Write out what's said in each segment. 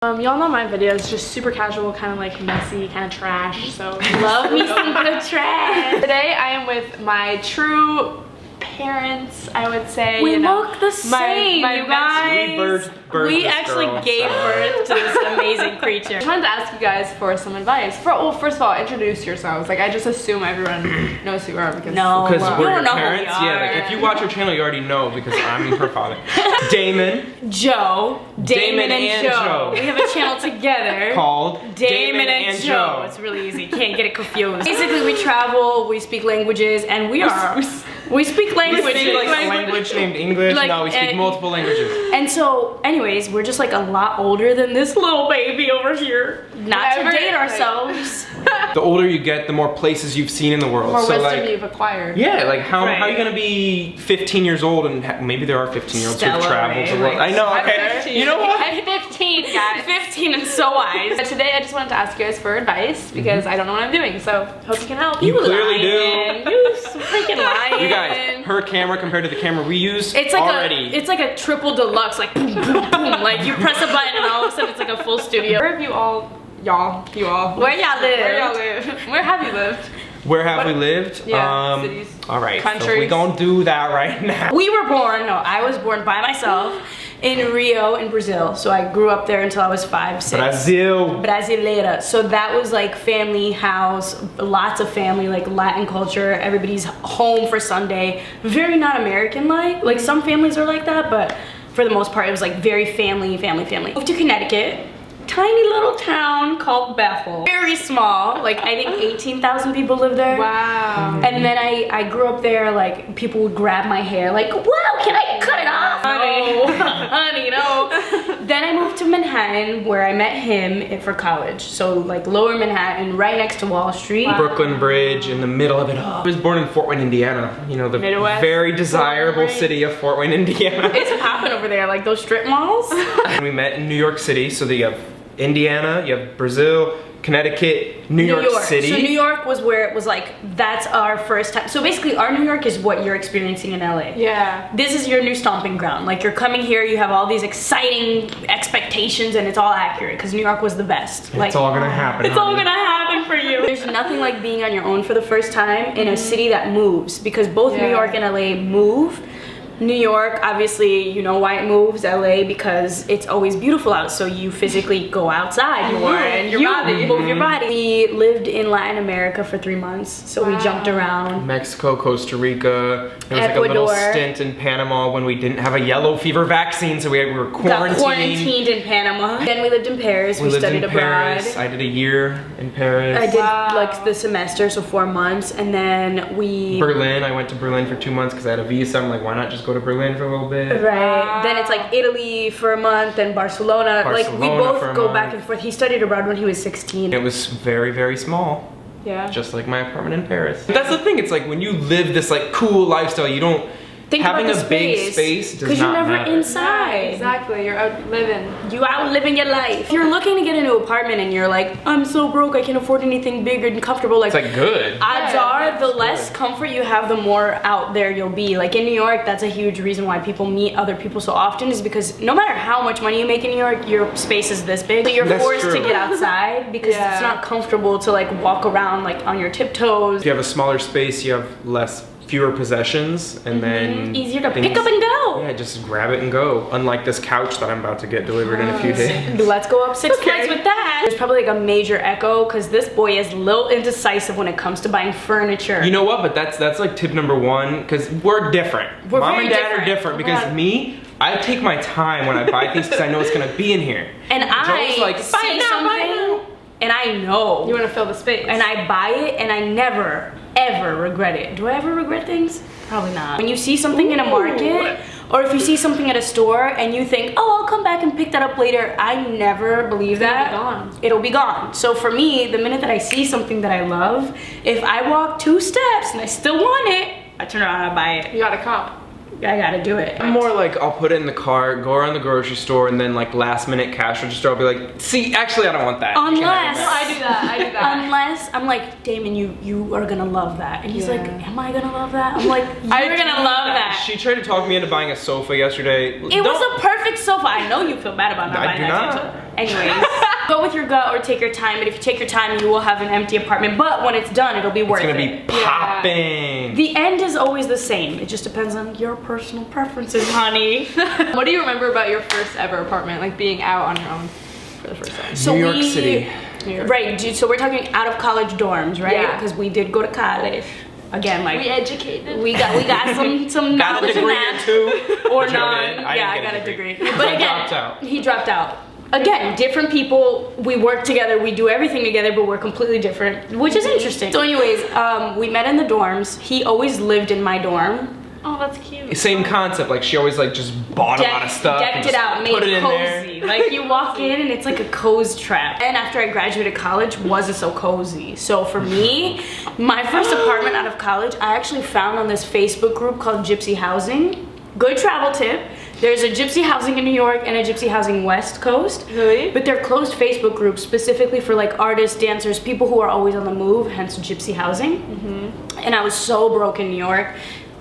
Y'all know my videos, just super casual, kind of like messy, kind of trash, so love me some good trash. Today I am with my true parents, I would say. We look the same, you guys. We actually gave birth to this amazing creature. I wanted to ask you guys for some advice. Well, first of all, introduce yourselves. Like, I just assume everyone knows who you are because we're your know parents. Who we are. Yeah, like if you watch our channel, you already know because I'm her father. Damon, Joe, Damon and Joe. We have a channel together called Damon and Joe. It's really easy. You can't get it confused. Basically, we travel, we speak languages, and we speak languages. We speak like a language named English. Like, no, we speak multiple languages. And so, anyways, we're just like a lot older than this little baby over here. Not to date ourselves. The older you get, the more places you've seen in the world. The more wisdom like, you've acquired. Yeah, like how are you gonna be 15 years old and maybe there are 15-year-olds who've traveled the world. I know, okay. You know what? I'm 15, guys. 15 and so wise. But today I just wanted to ask you guys for advice because I don't know what I'm doing, so hope you can help. You clearly do. You freaking lying. You guys, her camera compared to the camera we use it's like already. It's like a triple deluxe, like boom, boom, boom. Like you press a button and all of a sudden it's like a full studio. Where have you all, you all. Where y'all live? Where y'all live? Where have you lived? Where have we lived? Yeah, cities. All right, countries. so we gonna do that right now. I was born by myself in Rio in Brazil. So I grew up there until I was 5, 6. Brazil. Brasileira. So that was like family house, lots of family, like Latin culture. Everybody's home for Sunday. Very not American-like. Like some families are like that, but for the most part, it was like very family. Moved to Connecticut. Tiny little town called Bethel. Very small, like I think 18,000 people live there. Wow. And then I grew up there, like people would grab my hair, like, wow, can I cut it off? No, honey, no. Then I moved to Manhattan where I met him for college. So like lower Manhattan, right next to Wall Street. Wow. Brooklyn Bridge in the middle of it all. I was born in Fort Wayne, Indiana. You know, the Midwest. very desirable city of Fort Wayne, Indiana. It's popping over there, like those strip malls. And we met in New York City, so you have Indiana, you have Brazil, Connecticut, New York City. So New York was where it was like, that's our first time. So basically our New York is what you're experiencing in LA. Yeah. This is your new stomping ground. Like you're coming here, you have all these exciting expectations and it's all accurate because New York was the best. It's all gonna happen. It's all gonna happen for you. There's nothing like being on your own for the first time in a city that moves because both New York and LA move. New York, obviously, you know why it moves. LA, because it's always beautiful out, so you physically go outside more and you move your body. We lived in Latin America for 3 months, so we jumped around. Mexico, Costa Rica. There was like a little stint in Panama when we didn't have a yellow fever vaccine, so we were quarantined. Got quarantined in Panama. Then we lived in Paris. We studied abroad. Paris. I did a year in Paris. I did like the semester, so 4 months, and then Berlin. I went to Berlin for 2 months because I had a visa. I'm like, why not just go to Berlin for a little bit? Right. Wow. Then it's like Italy for a month, then Barcelona. Like we both go back and forth. He studied abroad when he was 16. It was very, very small. Yeah. Just like my apartment in Paris. But that's the thing. It's like when you live this like cool lifestyle, you don't. Having a big space does not matter. Because you're never inside. Exactly, you're out living. You out living your life. If you're looking to get a new apartment and you're like, I'm so broke, I can't afford anything big and comfortable. Like, it's like good. Odds are, the less comfort you have, the more out there you'll be. Like in New York, that's a huge reason why people meet other people so often is because no matter how much money you make in New York, your space is this big. So you're forced to get outside because it's not comfortable to like walk around like on your tiptoes. If you have a smaller space, you have fewer possessions, and then easier to pick up and go. Yeah, just grab it and go. Unlike this couch that I'm about to get delivered in a few days. Let's go up 6 flights with that. There's probably like a major echo because this boy is a little indecisive when it comes to buying furniture. You know what? But that's like tip number 1 because we're different. Mom and Dad are different because me, I take my time when I buy things because I know it's gonna be in here. And Joe's like, see something, and I know you want to fill the space, and I buy it, and I never ever regret it. Do I ever regret things? Probably not. When you see something in a market, or if you see something at a store and you think, oh, I'll come back and pick that up later, I never believe that. It'll be gone. It'll be gone. So for me, the minute that I see something that I love, if I walk 2 steps and I still want it, I turn around and I buy it. You got a cop. I gotta do it. I'm more like, I'll put it in the cart, go around the grocery store, and then like last minute cash register, I'll be like, see, actually I don't want that. Unless I do that. Unless I'm like, Damon, you are gonna love that, and he's like, am I gonna love that? I'm like, you're gonna love that. She tried to talk me into buying a sofa yesterday. It was a perfect sofa. I know you feel bad about not buying that sofa. Anyways, go with your gut or take your time. But if you take your time, you will have an empty apartment. But when it's done, it'll be worth it. It's gonna be popping. The end is always the same. It just depends on your personal preferences, honey. What do you remember about your first ever apartment? Like being out on your own for the first time? So New York City. Right, so we're talking out of college dorms, right? Yeah. Because we did go to college. Again, like We educated. we got some Got a knowledge in degree that. or two. Or Which I none. did. Yeah, I didn't got get a degree. I But again, dropped out. he dropped out. Again, different people, we work together, we do everything together, but we're completely different, which is interesting. So anyways, we met in the dorms. He always lived in my dorm. Oh, that's cute. Same concept, like she always like just bought a lot of stuff. Decked and it just out, made put it it in there. cozy. Like you walk in and it's like a cozy trap. And after I graduated college, wasn't so cozy. So for me, my first apartment out of college, I actually found on this Facebook group called Gypsy Housing. Good travel tip. There's a Gypsy Housing in New York and a Gypsy Housing West Coast. Really? But they're closed Facebook groups specifically for like artists, dancers, people who are always on the move, hence Gypsy Housing. And I was so broke in New York.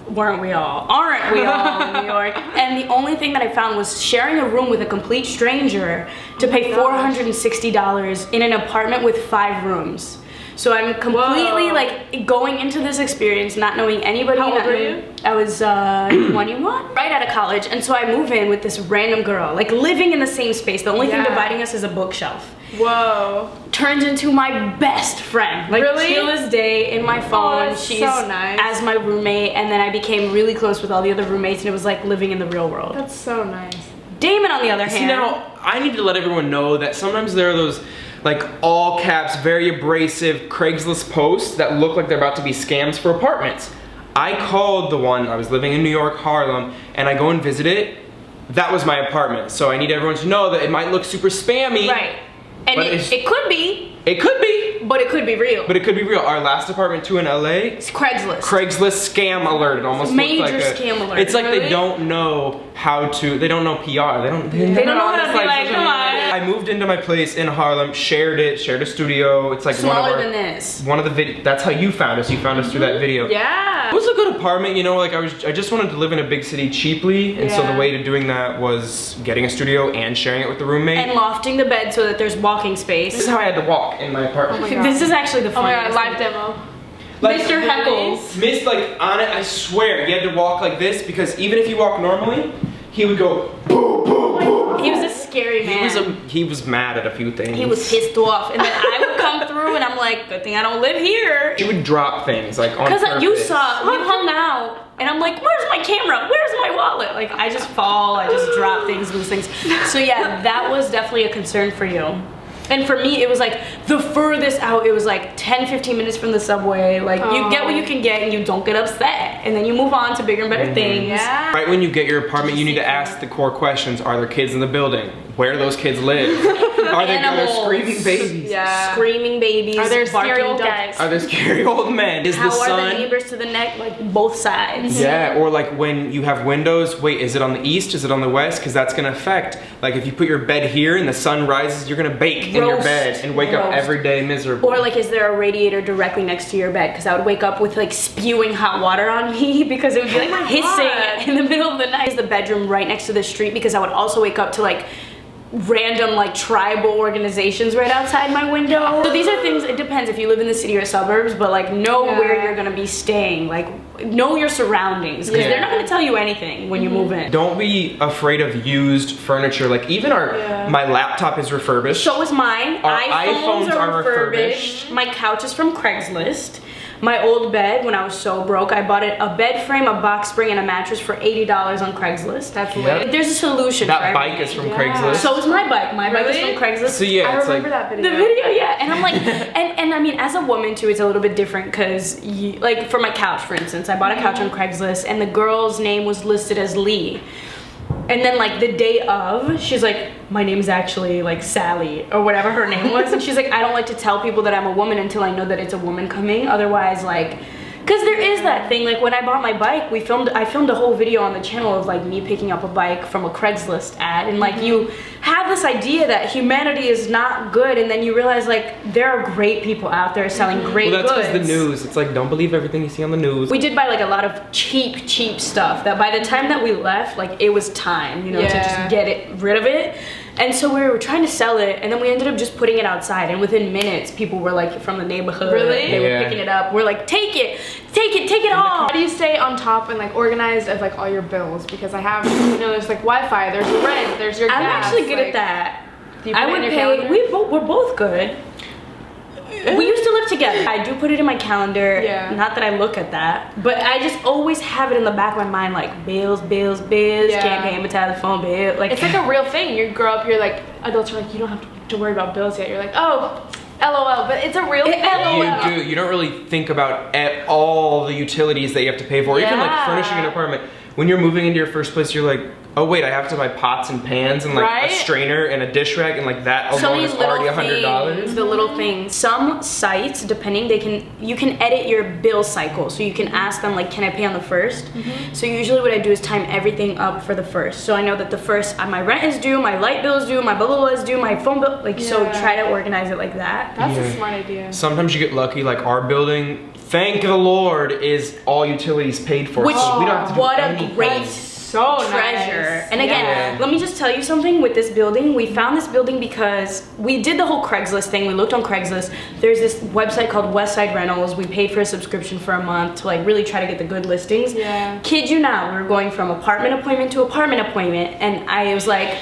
Weren't we all? Aren't we all in New York? And the only thing that I found was sharing a room with a complete stranger to pay $460 in an apartment with 5 rooms. So I'm completely like going into this experience not knowing anybody. How old were you? I was 21, right out of college. And so I move in with this random girl, like living in the same space. The only thing dividing us is a bookshelf. Whoa. Turns into my best friend. Like Really? till this day in my phone, that's she's so nice. as my roommate, and then I became really close with all the other roommates, and it was like living in the real world. That's so nice. Damon, on the other See, hand, now I need to let everyone know that sometimes there are those like all caps, very abrasive Craigslist posts that look like they're about to be scams for apartments. I called the one, I was living in New York, Harlem, and I go and visit it. That was my apartment. So I need everyone to know that it might look super spammy. right? And But it could be, It could be, but it could be real. but it could be real. Our last apartment too in LA, It's Craigslist. Craigslist scam alert. It almost Major looked like a scam alert. It's like Really? they don't know how to. They don't know PR. They don't know how to be like, social come on. media. I moved into my place in Harlem, shared a studio. It's like Smaller one of our, than this. One of the videos. That's how you found us. You found us through that video. Yeah. It was a good apartment, you know, like I just wanted to live in a big city cheaply, and so the Yeah. way to doing that was getting a studio and sharing it with the roommate. And lofting the bed so that there's walking space. This is how I had to walk in my apartment. my God. This is actually the Oh my funniest. god, live demo. Like, Mr. Heckles. Missed like on it, I swear, you had to walk like this because even if you walk normally, he would go boom, boom, boom. He was a scary man. He was mad at a few things. He was pissed off, and then I would come through, and I'm like, good thing I don't live here. He would drop things like on Because you purpose. saw, we hung out, and I'm like, where's my camera? Where's my wallet? Like, I just fall, I just drop things, lose things. So yeah, that was definitely a concern for you. And for me, it was like the furthest out, it was like 10, 15 minutes from the subway. Like, you get what you can get, and you don't get upset. And then you move on to bigger and better things. Yeah. Right when you get your apartment, you need to ask the core questions. Are there kids in the building? Where do those kids live? Are there Animals. screaming babies? Yeah. Screaming babies, Are there scary barking old dogs. guys? Are there scary old men? Is How the are sun... the neighbors to the neck? Like, both sides. Yeah, or like when you have windows, wait, is it on the east? Is it on the west? Because that's gonna affect, like if you put your bed here and the sun rises, you're gonna bake in your Roast. bed and wake up Roast. every day miserable. Or like, is there a radiator directly next to your bed? Because I would wake up with like spewing hot water on me because it would be like my hissing God. in the middle of the night. Is the bedroom right next to the street? Because I would also wake up to like random like tribal organizations right outside my window. So these are things, it depends if you live in the city or suburbs, but like know where you're gonna be staying. Like know your surroundings because they're not gonna tell you anything when you move in. Don't be afraid of used furniture. Like even my laptop is refurbished. So is mine. Our iPhones iPhones are are refurbished. My couch is from Craigslist. My old bed, when I was so broke, I bought it a bed frame, a box spring, and a mattress for $80 on Craigslist. That's Yep. lit. There's a solution for That bike everything. is from Yeah. Craigslist. So is my bike. My bike is Really? from Craigslist. So yeah, I it's remember like that video. The video, yeah, and I'm like, and I mean, as a woman too, it's a little bit different because, like, for my couch, for instance, I bought a couch on Craigslist, and the girl's name was listed as Lee, and then like the day of, she's like, my name's actually like Sally or whatever her name was, and she's like, I don't like to tell people that I'm a woman until I know that it's a woman coming, otherwise like Because there is that thing, like when I bought my bike, I filmed a whole video on the channel of like me picking up a bike from a Craigslist ad, and like you have this idea that humanity is not good, and then you realize like there are great people out there selling great goods. Well, that's because the news. It's like, don't believe everything you see on the news. We did buy like a lot of cheap stuff that by the time that we left, like it was time, you know, to just get rid of it. And so we were trying to sell it, and then we ended up just putting it outside, and within minutes, people were like from the neighborhood. Really? They were picking it up. We're like, take it all. How do you stay on top and like organized of like all your bills? Because I have, you know, there's like Wi-Fi, there's your rent, there's your gas. I'm actually good like, at that. Do you put it in your calendar? We're both good. We used to live together. I do put it in my calendar. Yeah. Not that I look at that, but I just always have it in the back of my mind, like bills. Yeah. Can't pay my telephone bill. Like It's like a real thing. You grow up, you're like, adults are like, you don't have to worry about bills yet. You're like, oh, LOL, but it's a real thing. You do. You don't really think about all the utilities that you have to pay for, even like furnishing an apartment. When you're moving into your first place, you're like, oh wait, I have to buy pots and pans and like a strainer and a dish rag, and like that alone is already $100. The little things. Some sites, depending, you can edit your bill cycle. So you can ask them like, can I pay on the first? So usually what I do is time everything up for the first. So I know that the first, my rent is due, my light bill is due, my blah blah blah is due, my phone bill. Like so, try to organize it like that. That's a smart idea. Sometimes you get lucky, like our building. Thank the Lord, is all utilities paid for. Which so we don't have to do what anything. a great So treasure. Nice. And again, let me just tell you something with this building. We found this building because we did the whole Craigslist thing. We looked on Craigslist. There's this website called Westside Rentals. We paid for a subscription for a month to like really try to get the good listings. Yeah. Kid you not, we were going from apartment appointment to apartment appointment, and I was like,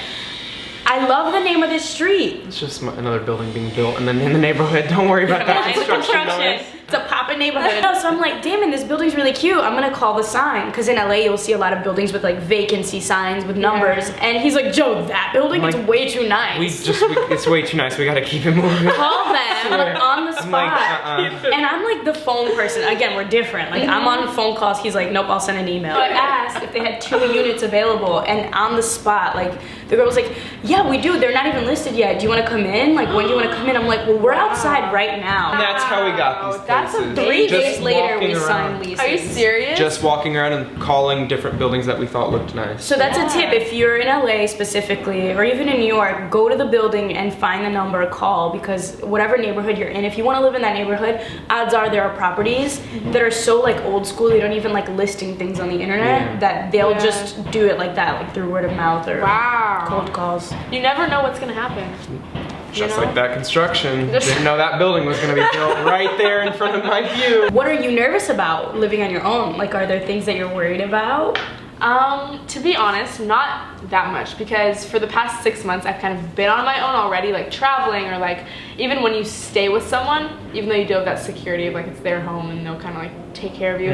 I love the name of this street. It's just another building being built, and then in the neighborhood. Don't worry about that construction noise. It's a poppin' neighborhood. So I'm like, Damon, this building's really cute. I'm gonna call the sign. Because in LA, you'll see a lot of buildings with like vacancy signs with numbers. And he's like, Joe, that building is way too nice. It's way too nice. We gotta keep it moving. Call them on the spot. Like, And I'm like the phone person. Again, we're different. Like I'm on phone calls. He's like, nope, I'll send an email. So I asked if they had 2 units available, and on the spot, like the girl was like, yeah, we do. They're not even listed yet. Do you want to come in? Like when do you want to come in? I'm like, well, we're outside right now. And that's how we got these That's places. 3 Just days later, we walking signed around. leases. Are you serious? Just walking around and calling different buildings that we thought looked nice. So that's a tip. If you're in LA specifically, or even in New York, go to the building and find the number, call, because whatever neighborhood you're in, if you want to live in that neighborhood, odds are there are properties that are so like old school, they don't even like listing things on the internet, that they'll just do it like that, like through word of mouth or cold calls. You never know what's gonna happen. Just like that construction. Didn't know that building was gonna be built right there in front of my view. What are you nervous about living on your own? Like, are there things that you're worried about? To be honest, not that much, because for the past 6 months I've kind of been on my own already, like traveling, or like even when you stay with someone, even though you do have that security of like it's their home and they'll kind of like take care of you,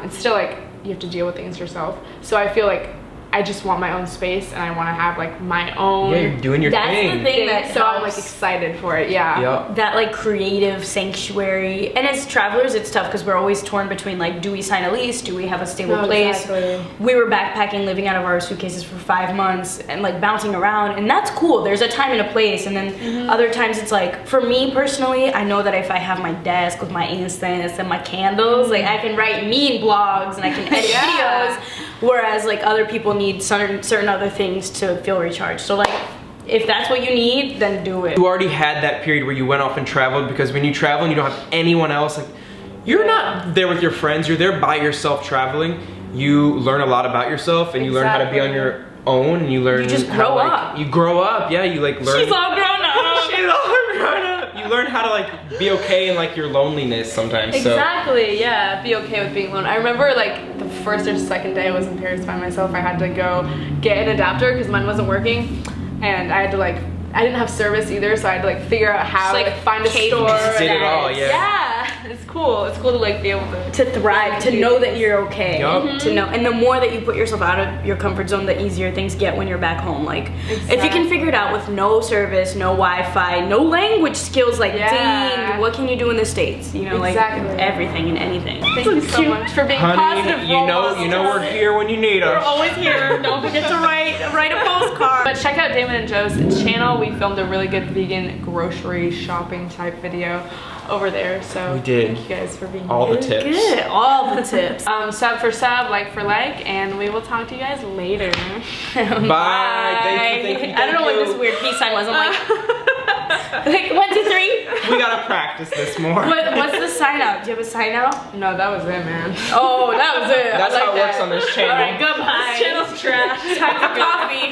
it's still like you have to deal with things yourself. So I feel like I just want my own space, and I want to have like my own. Yeah, you're doing your That's thing. the thing that So I'm like helps. excited for it. Yeah. Yep. That like creative sanctuary. And as travelers, it's tough because we're always torn between like, do we sign a lease? Do we have a stable place? Exactly. We were backpacking, living out of our suitcases for 5 months and like bouncing around, and that's cool. There's a time and a place, and then other times it's like, for me personally, I know that if I have my desk with my incense and my candles, like I can write mean blogs and I can edit videos, whereas like other people need certain other things to feel recharged. So like, if that's what you need, then do it. You already had that period where you went off and traveled, because when you travel and you don't have anyone else, like you're not there with your friends, you're there by yourself traveling. You learn a lot about yourself, and you learn how to be on your own, and you learn You just how grow to, like, up. You grow up, yeah, you like learn. She's all grown up. She's all grown up. You learn how to like be okay in like your loneliness sometimes. Exactly, yeah, be okay with being alone. I remember like the first or second day I was in Paris by myself, I had to go get an adapter because mine wasn't working, and I had to like, I didn't have service either, so I had to like figure out how to like find a cave store. Just did it all, yeah. Yeah, it's cool. It's cool to like be able To thrive, to know that you're okay, Yup. to know, and the more that you put yourself out of your comfort zone, the easier things get when you're back home. Like, if you can figure it out with no service, no Wi-Fi, no language skills, like, dang, what can you do in the States? You know, like everything and anything. Thank you so much for being Honey, positive. you know we're here when you need us. We're always here. Don't forget to write a postcard. But check out Damon and Joe's channel. We filmed a really good vegan grocery shopping type video. over there. So We did. thank you guys for being All here. the tips. Good, all the tips. Sub for sub, like for like, and we will talk to you guys later. Bye. Thank you. I don't know what this weird peace sign was. I'm like 1, 2, 3. We gotta practice this more. What's the sign out? Do you have a sign out? No, that was it, man. Oh, that was it. That's I like how it works that. on this channel. All right, goodbye. This channel's trash. Time for coffee.